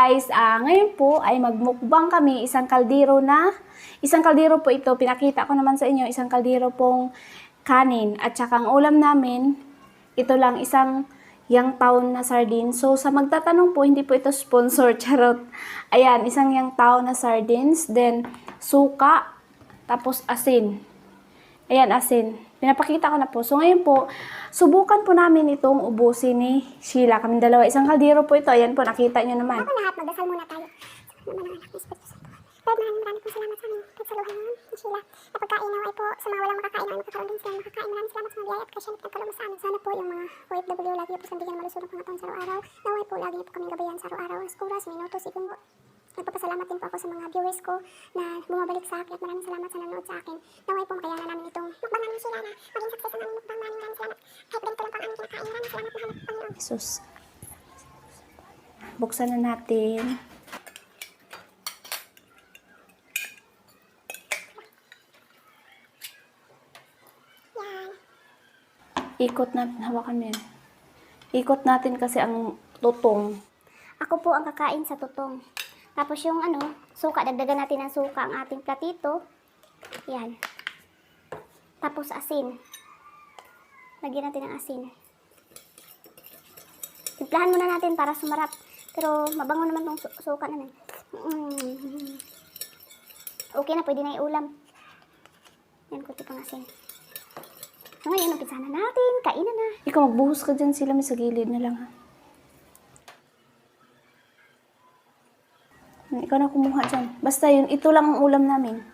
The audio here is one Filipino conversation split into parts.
guys, ngayon po ay magmukbang kami, isang kaldero po ito, pinakita ko naman sa inyo, isang kaldero pong kanin, at saka ang ulam namin, ito lang isang yang taon na sardines. So sa magtatanong po, hindi po ito sponsor, charot. Ayan, isang yang taon na sardines, then suka, tapos asin. Ayan, asin. Pinapakita ko na po. So, ngayon po, subukan po namin itong ubusin ni Sheila. Kaming dalawa. Isang kaldero po ito. Ayan po, nakita nyo naman. Ako lahat, magdasal muna tayo. Naman ang anak ni Espiritu Santo. Lord, maraming po salamat sa amin. Pagsaluhan mo, ni Sheila. Na pagkainaw ay po, sa mga walang makakain ay makakaroon din sila makakain. Maraming salamat sa mga biyaya at kasya na pinagkaloob mo sa amin. Sana po yung mga OFW lagi po sa bigyan malusog ng pangataon sa araw-araw. Naway po lagi po kaming gabayan sa araw-araw. Oras, minutos, segundo. Nagpapasalamat din po ako sa mga viewers ko na bumabalik sa akin at maraming salamat sa nanonood sa akin. Naway po makayanan namin itong mukbang namin sila na maging success ang aming mukbang. Maraming salamat. Kahit ganito lang po ang aming kinakain. Maraming salamat mahal na Panginoon. Jesus. Buksan na natin. Yan. Ikot natin. Hawakan mo yan. Ikot natin kasi ang tutong. Ako po ang kakain sa tutong. Tapos yung suka, dagdagan natin ng suka ang ating platito. Yan. Tapos asin. Lagyan natin ng asin. Timplahan muna natin para sumarap. Pero mabango naman tong suka naman. Okay na, pwede na iulam. Yan, kunti pang asin. So ngayon, umpisa na natin. Kainan na. Ikaw, magbuhos ka dyan sila. May sa gilid na lang, ha? Ikaw na kumuha dyan. Basta yun, ito lang ang ulam namin.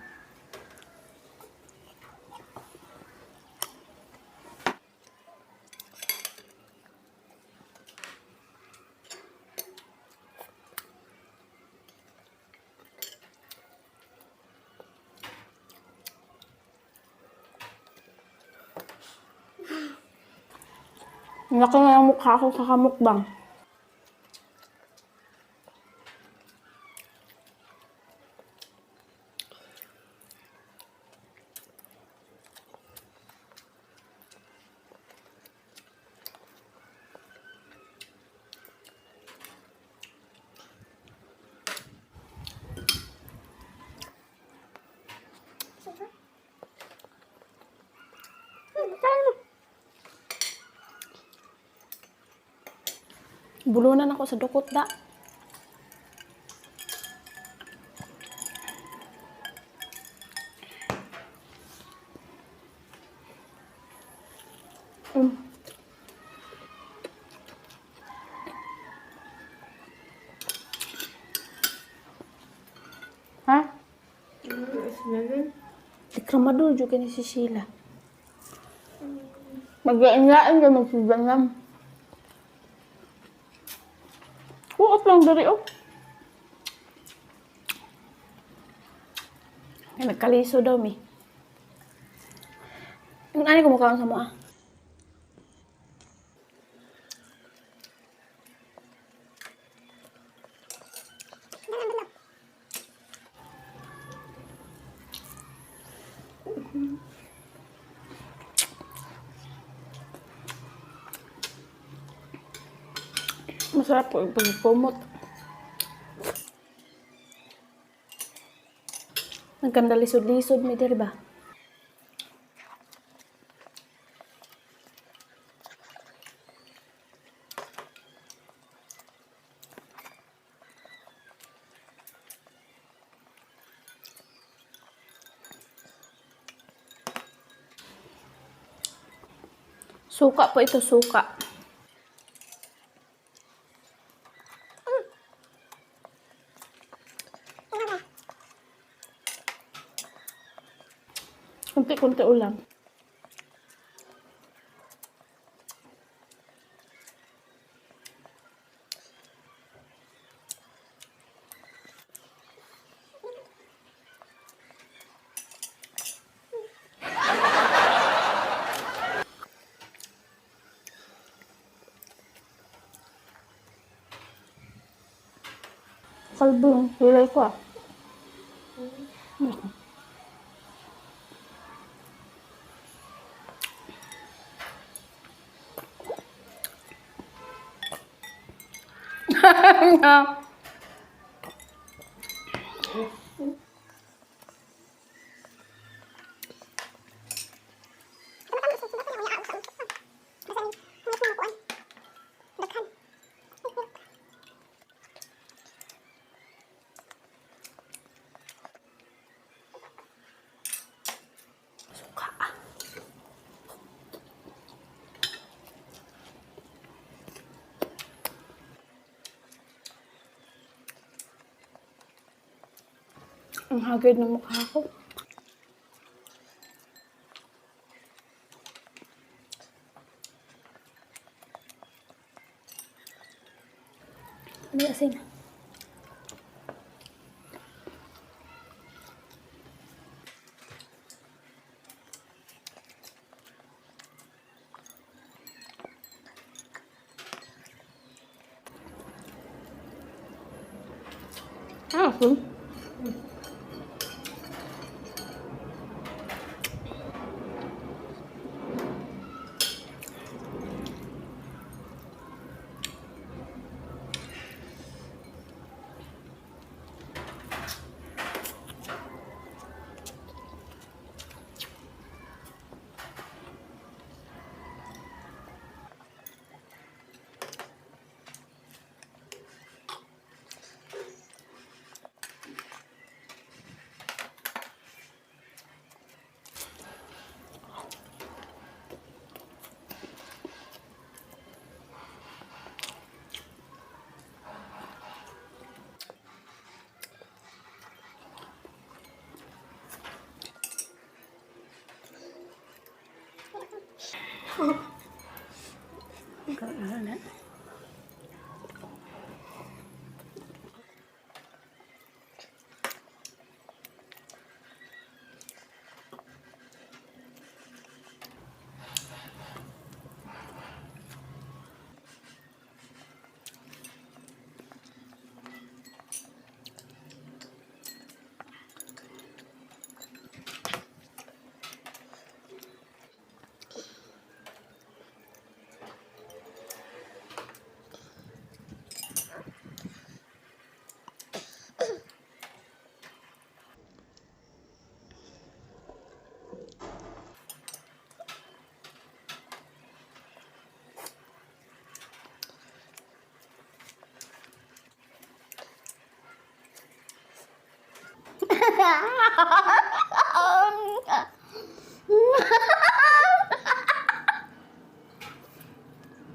Laki na yung mukha ko kakamukbang. Bulunan ako sa dukot da. Ha? Ikramadul juga ni si Sheila. Mag-iain-iain ka magsiganam. Kuot lang dari, oh. Ay, nagkaliso daw, mi. Yung ani ko mukha sa mo, ah. Masarap po yung pagpumot. Nagkanda lisod-lisod may diri ba? Suka po ito, suka. Kunti-kunti ulam. Kalderong, hilay ko, ah. Ang hagard ng mukha ko. Ano asin? Asin?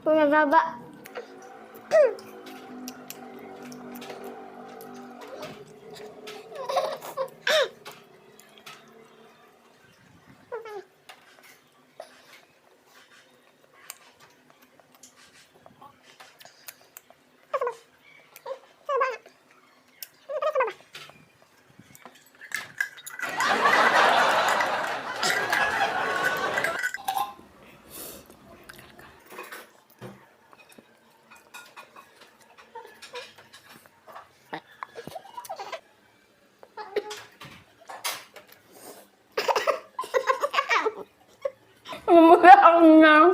Pumababa. Umuyak na.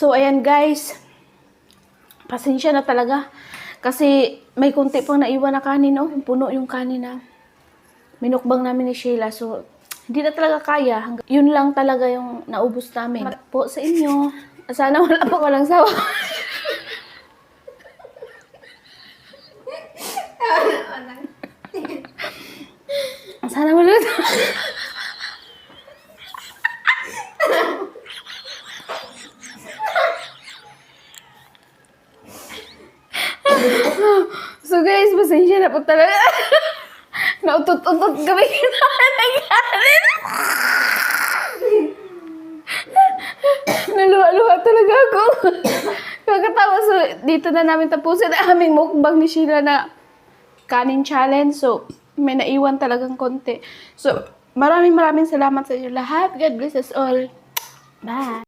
So, ayan guys. Pasensya na talaga. Kasi may konti pang naiwan na kanin, oh. Puno yung kanin na minukbang namin ni Sheila. So, hindi na talaga kaya. Yun lang talaga yung naubos namin. Po sa inyo. Sana wala pa walang sawa. Sana wala. So guys, pasensya na po talaga. Nautot-utot kami kinakain. Naluha-luha talaga ako. Pagkatawa, so dito na namin tapusin ang aming mukbang ni Sheila na kanin challenge. So, may naiwan talagang konti. So, maraming salamat sa inyo lahat. God bless us all. Bye!